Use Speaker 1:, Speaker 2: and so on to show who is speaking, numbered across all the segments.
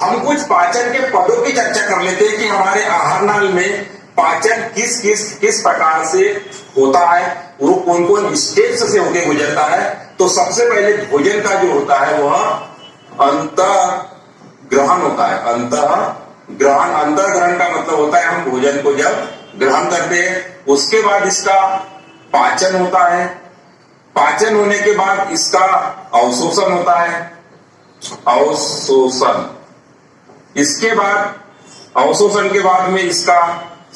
Speaker 1: हम कुछ पाचन के पदों की चर्चा कर लेते हैं कि हमारे आहार नाल में पाचन किस प्रकार से होता है, वो कौन कौन स्टेप्स से होके गुजरता है। तो सबसे पहले भोजन का जो होता है वह अंतःग्रहण होता है। अंतःग्रहण का मतलब होता है हम भोजन को जब ग्रहण करते हैं, उसके बाद इसका पाचन होता है। पाचन होने के बाद इसका अवशोषण होता है। अवशोषण, इसके बाद अवशोषण के बाद में इसका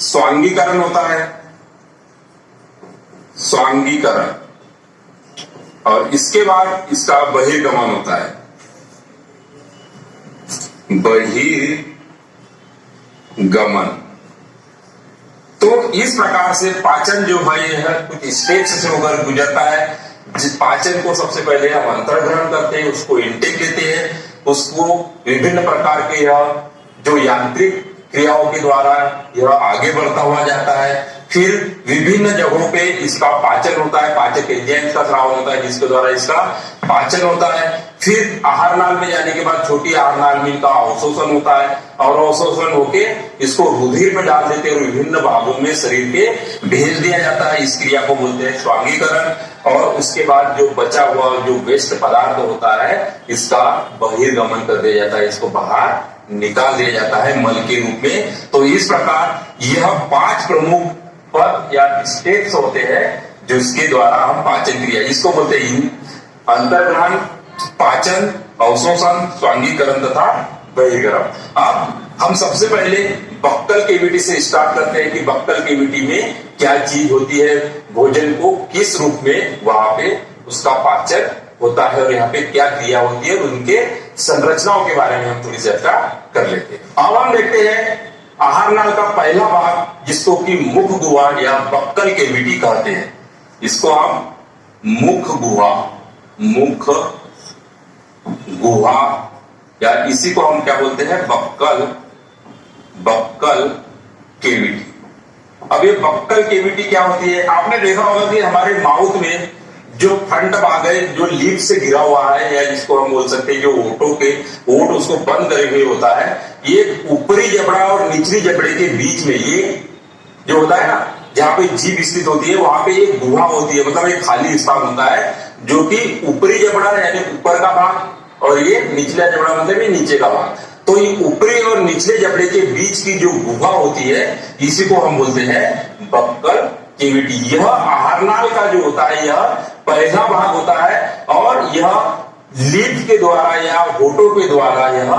Speaker 1: स्वांगीकरण होता है। स्वांगीकरण, और इसके बाद इसका बहिर्गमन होता है। बहिर्गमन। तो इस प्रकार से पाचन जो है यह कुछ स्टेप्स से होकर गुजरता है। जिस पाचन को सबसे पहले हम अंतर्ग्रहण करते हैं, उसको इंटेक लेते हैं, उसको विभिन्न प्रकार के यह जो यांत्रिक क्रियाओं के द्वारा यह आगे बढ़ता हुआ जाता है। फिर विभिन्न जगहों पे इसका पाचन होता है, पाचक एंजाइम्स का स्राव होता है जिसके द्वारा इसका पाचन होता है। फिर आहार नाल में जाने के बाद छोटी आहार नाल में इनका अवशोषण होता है, और अवशोषण होके इसको रुधिर में डाल देते हैं और विभिन्न भागों में शरीर के भेज दिया जाता है। इस क्रिया को बोलते हैं स्वांगीकरण। और उसके बाद जो बचा हुआ जो वेस्ट पदार्थ होता है इसका बहिर्गमन कर दिया जाता है, इसको बाहर निकाल दिया जाता है मल के रूप में। तो इस प्रकार यह 5 प्रमुख पद या स्टेप्स होते हैं जिसके द्वारा हम पाचन क्रिया, इसको बोलते हैं अंतर्ग्रहण, पाचन, अवशोषण, स्वांगीकरण तथा बहिर्गमन। अब हम सबसे पहले बक्कल केविटी से स्टार्ट करते हैं कि बक्कल केविटी में क्या चीज होती है, भोजन को किस रूप में वहां पे उसका पाचन होता है और यहाँ पे क्या क्रिया होती है, उनके संरचनाओं के बारे में हम थोड़ी चर्चा कर लेते हैं। अब हम देखते हैं आहार नाल का पहला भाग जिसको कि मुख गुहा या बक्कल केविटी कहते हैं। इसको हम मुख गुहा या इसी को हम क्या बोलते हैं, बक्कल केविटी। अब ये बक्कल केविटी क्या होती है, आपने देखा होगा कि हमारे माउथ में जो फ्रंट भाग है जो लीफ से घिरा हुआ है, या जिसको हम बोल सकते हैं जो ओट उसको बंद करे हुए होता है, ये ऊपरी जबड़ा और निचली जबड़े के बीच में ये जो होता है ना, जहां पे जीभ स्थित होती है वहां पे एक गुहा होती है, मतलब एक खाली स्थान होता है जो कि ऊपरी जबड़ा यानी ऊपर का भाग और ये निचला जबड़ा मतलब ये नीचे का भाग। तो ये ऊपरी और निचले जबड़े के बीच की जो गुहा होती है इसी को हम बोलते हैं बक्कल केविटी। यह आहार नाल का जो होता है यह पहला भाग होता है और यह लीफ के द्वारा या होठों के द्वारा यह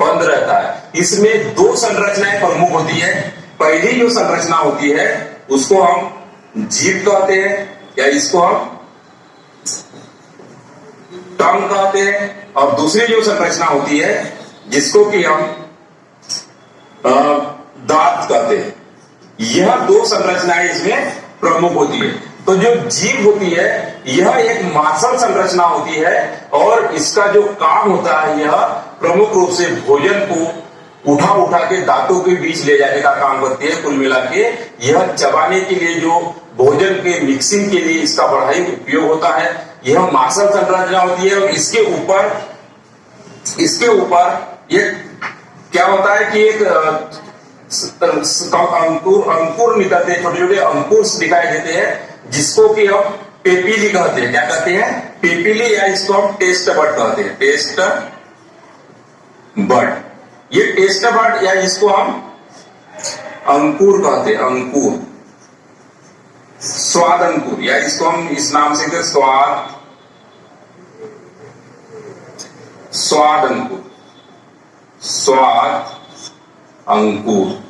Speaker 1: बंद रहता है। इसमें 2 संरचनाएं प्रमुख होती है। पहली जो संरचना होती है उसको हम जीभ कहते हैं या इसको हम टंग कहते हैं, और दूसरी जो संरचना होती है जिसको कि हम दांत कहते हैं। यह 2 संरचनाएं इसमें प्रमुख होती है। तो जो जीभ होती है यह एक मांसल संरचना होती है और इसका जो काम होता है यह प्रमुख रूप से भोजन को उठा के दांतों के बीच ले जाने का काम करती है। कुल मिला के यह चबाने के लिए जो भोजन के मिक्सिंग के लिए इसका बड़ा ही उपयोग होता है। यह मांसल संरचना होती है और इसके ऊपर ये क्या होता है कि एक अंकुर निकलते हैं, छोटे छोटे अंकुर दिखाई देते हैं जिसको कि हम पेपिली कहते हैं। क्या कहते हैं, पेपिली, या इसको हम टेस्ट बड कहते हैं, टेस्ट बड। ये टेस्ट बड या इसको हम अंकुर कहते हैं, अंकुर, स्वाद अंकुर, या इसको हम इस नाम से स्वाद अंकुर, स्वाद अंकुर।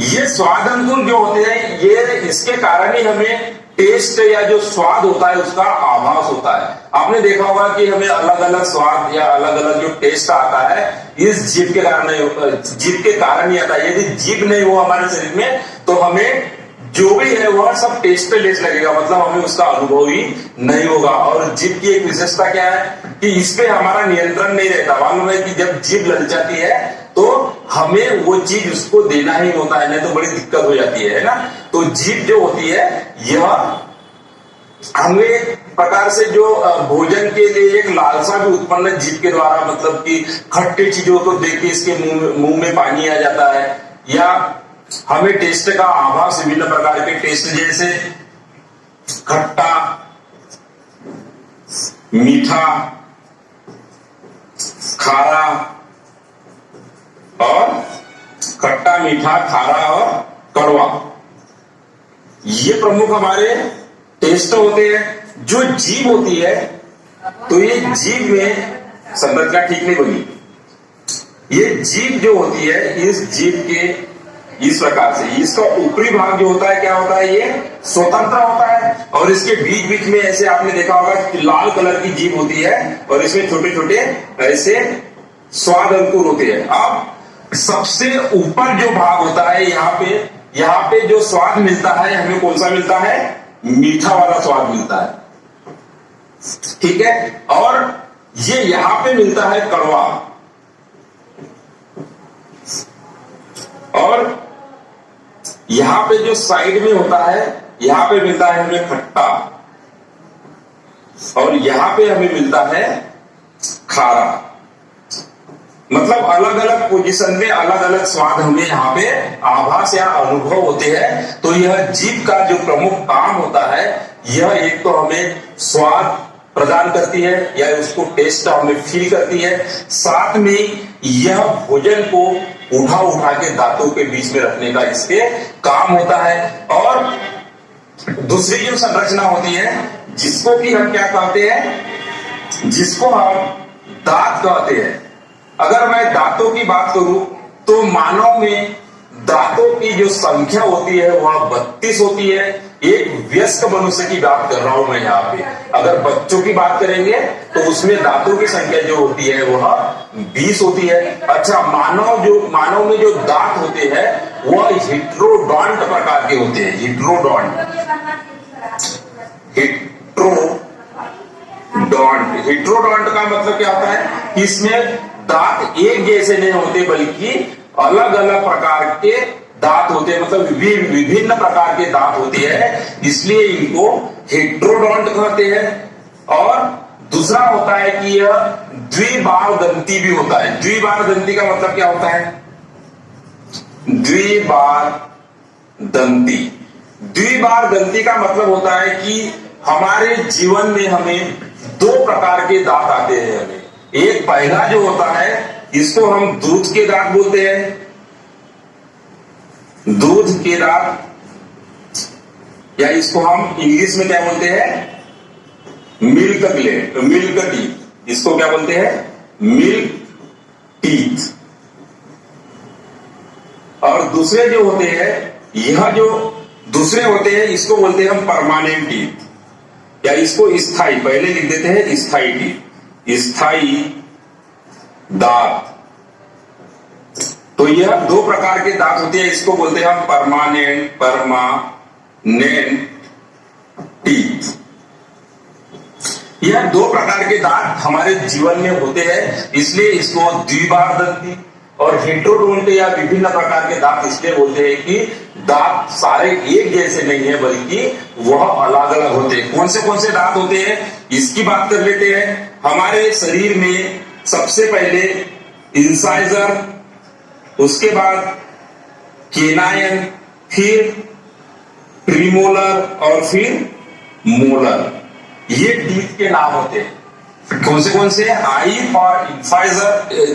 Speaker 1: ये स्वाद अंकुर जो होते हैं ये इसके कारण ही हमें टेस्ट या जो स्वाद होता है उसका आभास होता है। आपने देखा होगा कि हमें अलग अलग स्वाद या अलग अलग जो टेस्ट आता है इस जीभ के कारण नहीं होता, जीभ के कारण ही आता है। यदि जीभ नहीं हो हमारे शरीर में तो हमें जो भी है वह सब टेस्टलेस लगेगा, मतलब हमें उसका अनुभव ही नहीं होगा। और जीभ की एक विशेषता क्या है कि इस पे हमारा नियंत्रण नहीं रहता। मालूम है कि जब जीभ ललचाती है तो हमें वो चीज उसको देना ही होता है, नहीं तो बड़ी दिक्कत हो जाती है ना। तो जीभ जो होती है यह हमें प्रकार से जो भोजन के लिए एक लालसा भी उत्पन्न जीभ के द्वारा, मतलब कि खट्टे चीजों को देख के इसके मुंह में पानी आ जाता है, या हमें टेस्ट का आभास विभिन्न प्रकार के टेस्ट जैसे खट्टा, मीठा, खारा और खट्टा, मीठा, खारा और कड़वा, ये प्रमुख हमारे टेस्ट होते हैं। जो जीभ होती है, तो ये जीभ में संरचना ठीक नहीं बनी। ये जीभ जो होती है, इस जीभ के इस प्रकार से इसका ऊपरी भाग जो होता है क्या होता है, ये स्वतंत्र होता है, और इसके बीच बीच में ऐसे आपने देखा होगा कि लाल कलर की जीभ होती है और इसमें छोटे छोटे ऐसे स्वाद अंकुर होते हैं। अब सबसे ऊपर जो भाग होता है, यहाँ पे जो स्वाद मिलता है हमें कौन सा मिलता है, मीठा वाला स्वाद मिलता है, ठीक है। और ये यहां पे मिलता है कड़वा, और यहां पे जो साइड में होता है, यहां पे मिलता है हमें खट्टा, और यहां पे हमें मिलता है खारा। मतलब अलग अलग पोजीशन में अलग अलग स्वाद हमें यहाँ पे आभास या अनुभव होते हैं। तो यह जीभ का जो प्रमुख काम होता है, यह एक तो हमें स्वाद प्रदान करती है या उसको टेस्ट हमें फील करती है, साथ में यह भोजन को उठा उठा के दांतों के बीच में रखने का इसके काम होता है। और दूसरी जो संरचना होती है, जिसको कि हम क्या कहते हैं, जिसको हम दांत कहते हैं। अगर मैं दांतों की बात करूं तो मानव में दांतों की जो संख्या होती है वह 32 होती है। एक वयस्क मनुष्य की बात कर रहा हूं मैं यहाँ पे। अगर बच्चों की बात करेंगे तो उसमें दांतों की संख्या जो होती है वह 20 होती है। अच्छा, मानव में जो दांत होते हैं वह हिट्रोडोंट प्रकार के होते हैं। हिट्रोडोंट का मतलब क्या होता है, इसमें दांत एक जैसे नहीं होते बल्कि अलग अलग प्रकार के दांत होते हैं, मतलब विभिन्न प्रकार के दांत होते हैं, इसलिए इनको हेट्रोडोंट कहते हैं। और दूसरा होता है कि यह द्विबार दंती भी होता है। द्विबार दंती का मतलब क्या होता है, द्विबार दंती का मतलब होता है कि हमारे जीवन में हमें दो प्रकार के दांत आते हैं। हमें एक पहला जो होता है, इसको हम दूध के दांत बोलते हैं, दूध के दांत, या इसको हम इंग्लिश में क्या बोलते हैं, मिल्क टीथ। इसको क्या बोलते हैं, मिल्क टीथ। और दूसरे जो होते हैं, यह जो दूसरे होते हैं इसको बोलते हैं हम परमानेंट टीथ, या इसको स्थायी, पहले लिख देते हैं स्थायी टीथ, स्थायी दांत। तो यह दो प्रकार के दांत होते हैं, इसको बोलते हैं हम परमानेंट टीथ। यह दो प्रकार के दांत हमारे जीवन में होते हैं, इसलिए इसको द्विबार दंती और हेट्रोडोंट या विभिन्न प्रकार के दांत इसलिए बोलते हैं कि दांत सारे एक जैसे नहीं है बल्कि वह अलग अलग होते हैं। कौन से दांत होते हैं इसकी बात कर लेते हैं। हमारे शरीर में सबसे पहले इंसाइजर, उसके बाद केनायन, फिर प्रीमोलर और फिर मोलर, ये टीथ के नाम होते हैं। कौन से I for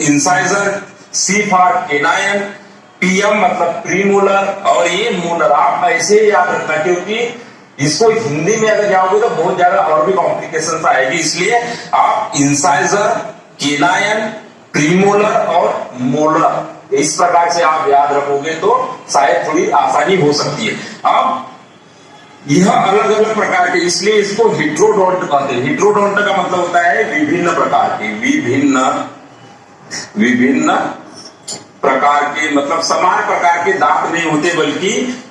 Speaker 1: incisor, C for canine, PM मतलब प्रीमोलर और ये मोलर। आप ऐसे याद रखना, क्योंकि इसको हिंदी में अगर जाओगे तो बहुत ज्यादा और भी कॉम्प्लिकेशन आएगी, इसलिए आप इंसाइजर, केनायन, प्रीमोलर और मोलर इस प्रकार से आप याद रखोगे तो शायद थोड़ी आसानी हो सकती है। अब यह अलग अलग प्रकार के, इसलिए इसको हेट्रोडोंट कहते हैं। हेट्रोडोंट का मतलब होता है विभिन्न प्रकार के, विभिन्न प्रकार के, मतलब समान प्रकार के दांत नहीं होते बल्कि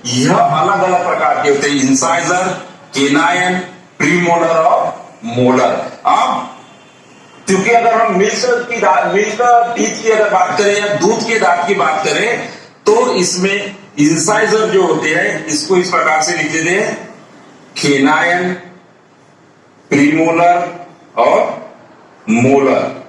Speaker 1: यह अलग अलग प्रकार के होते हैं, इंसाइजर, केनायन, प्रीमोलर और मोलर। अब क्योंकि अगर हम मिल्क टीथ की अगर बात करें या दूध के दांत की बात करें तो इसमें इंसाइजर जो होते हैं इसको इस प्रकार से लिख देते हैं, केनायन, प्रीमोलर और मोलर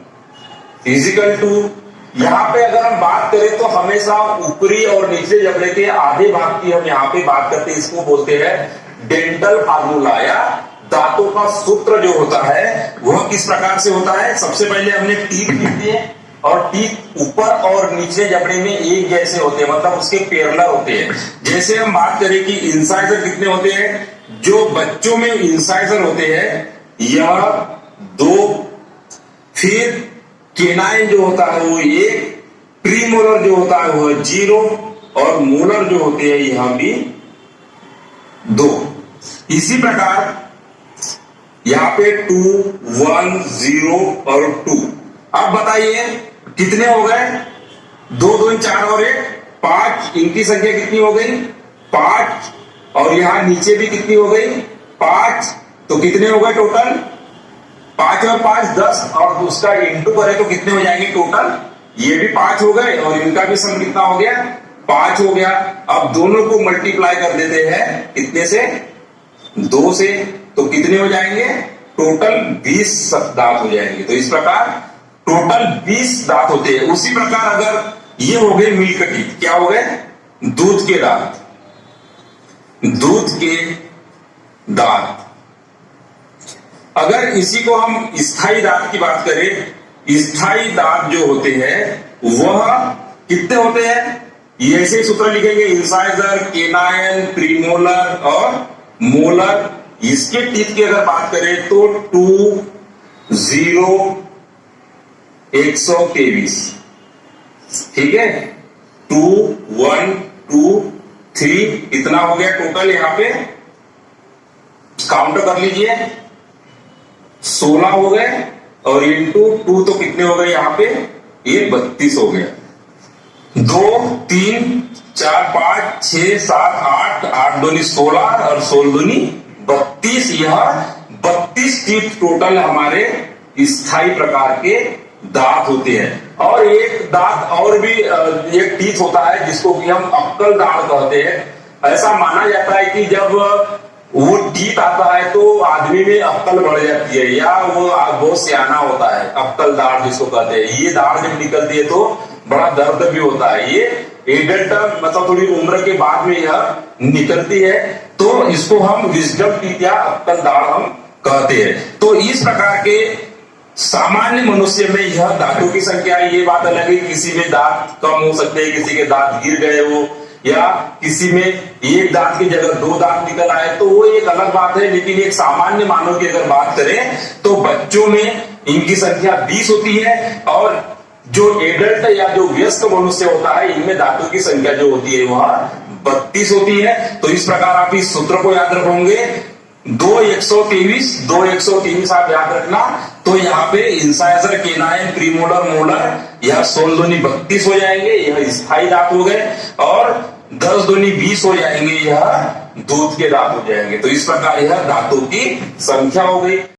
Speaker 1: इजिकल टू, यहां पे अगर हम बात करें तो हमेशा ऊपरी और निचले जबड़े के आधे भाग की हम यहाँ पे बात करते हैं, इसको बोलते हैं डेंटल फार्मूला या दांतों का सूत्र जो होता है वह किस प्रकार से होता है। सबसे पहले हमने टीथ लिख दिए और टीथ ऊपर और नीचे जबड़े में एक जैसे होते हैं, मतलब उसके पैरेलल होते हैं। जैसे हम बात करें कि इंसाइजर कितने होते हैं, जो बच्चों में इंसाइजर होते हैं यह 2, फिर केनाइन जो होता है वो 1, प्रीमोलर जो होता है वह 0 और मोलर जो होते हैं यह भी 2। इसी प्रकार यहां पे 2, 1, 0 और 2। अब बताइए कितने हो गए, 2, 2, 4 और 1, 5। इनकी संख्या कितनी हो गई, 5। और यहां नीचे भी कितनी हो गई, 5। तो कितने हो गए टोटल, 5 और 5 10, और उसका इंटू करें तो कितने हो जाएंगे टोटल, ये भी 5 हो गए और इनका भी सम कितना हो गया, 5 हो गया। अब दोनों को मल्टीप्लाई कर देते हैं कितने से, 2 से, तो कितने हो जाएंगे टोटल 20 दांत हो जाएंगे। तो इस प्रकार टोटल 20 दांत होते हैं। उसी प्रकार अगर ये हो गए मिल्क टीथ, क्या हो गए, दूध के दांत, दूध के दांत। अगर इसी को हम स्थायी दांत की बात करें, स्थायी दांत जो होते हैं वह कितने होते हैं, ये ऐसे सूत्र लिखेंगे, इंसाइजर, केनाइन, प्रीमोलर और मोलर। इसके टीथ की अगर बात करें तो 2, 0, 123, ठीक है, 2, 1, 2, 3, इतना हो गया टोटल। यहां पे काउंट कर लीजिए, 16 हो गए और इंटू 2 तो कितने हो गए यहां पे, ये 32 हो गया। 2, 3, 4, 5, 6, 7, 8, 8 दूनी 16 और 16 दूनी 32। यह 32 टीथ टोटल हमारे स्थायी प्रकार के दांत होते हैं। और एक दांत और भी एक टीथ होता है जिसको कि हम अक्कल दांत कहते हैं। ऐसा माना जाता है कि जब वो टीथ आता है तो आदमी में अक्कल बढ़ जाती है या वो बहुत सियाना होता है, अक्कल दाढ़ जिसको कहते हैं। ये दाढ़ जब निकलती है तो बड़ा दर्द भी होता है। ये एडल्ट मतलब थोड़ी उम्र के बाद में यह निकलती है, तो इसको हम विजडम टीथ या अक्कल दाढ़ हम कहते हैं। तो इस प्रकार के सामान्य मनुष्य में यह दांतों की संख्या है। ये बात अलग है, किसी में दांत कम हो सकते हैं, किसी के दांत गिर गए हो, या किसी में एक दांत की जगह 2 दांत निकल आए, तो वो एक अलग बात है। लेकिन एक सामान्य मानव की अगर बात करें तो बच्चों में इनकी संख्या 20 होती है और जो एडल्ट या जो वयस्क मनुष्य होता है इनमें दांतों की संख्या जो होती है वह 32 होती है। तो इस प्रकार आप इस सूत्र को याद रखोगे, 2, 123 आप याद रखना। तो यहाँ पे इंसाइजर, केनाइन, प्रीमोलर, मोलर यह 16 दूनी 32 हो जाएंगे, यह स्थायी दांत हो गए, और 10 दूनी 20 हो जाएंगे, यह दूध के दांत हो जाएंगे। तो इस प्रकार यह दांतों की संख्या हो गई।